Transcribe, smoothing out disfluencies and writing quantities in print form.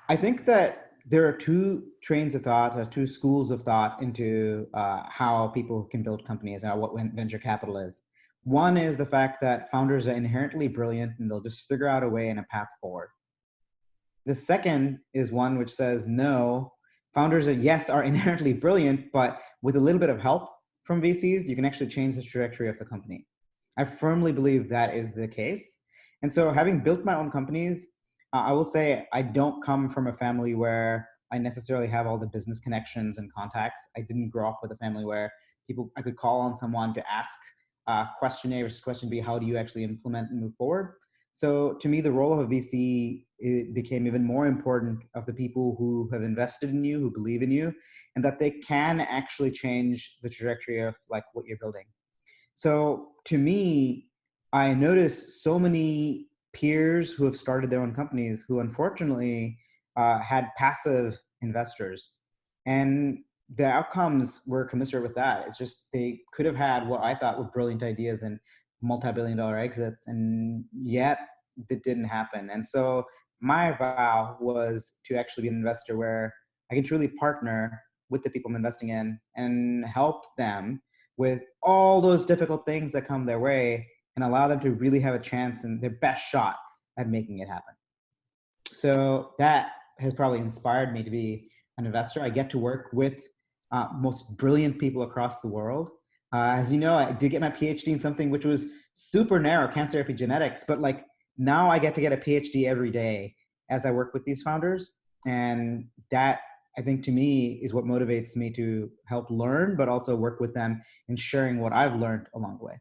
I think that there are two trains of thought, or two schools of thought into how people can build companies and what venture capital is. One is the fact that founders are inherently brilliant and they'll just figure out a way and a path forward. The second is one which says, no, founders are, yes, are inherently brilliant, but with a little bit of help from VCs, you can actually change the trajectory of the company. I firmly believe that is the case. And so having built my own companies, I will say I don't come from a family where I necessarily have all the business connections and contacts. I didn't grow up with a family where I could call on someone to ask question A versus question B, how do you actually implement and move forward? So to me, the role of a VC, it became even more important of the people who have invested in you, who believe in you, and that they can actually change the trajectory of like what you're building. So to me, I noticed so many peers who have started their own companies who unfortunately had passive investors. And the outcomes were commensurate with that. It's just they could have had what I thought were brilliant ideas and multi-billion-dollar exits, and yet it didn't happen. And so my vow was to actually be an investor where I can truly partner with the people I'm investing in and help them with all those difficult things that come their way and allow them to really have a chance and their best shot at making it happen. So that has probably inspired me to be an investor. I get to work with most brilliant people across the world. As you know, I did get my PhD in something which was super narrow, cancer epigenetics, but like now I get to get a PhD every day as I work with these founders. And that, I think, to me is what motivates me to help learn, but also work with them in sharing what I've learned along the way.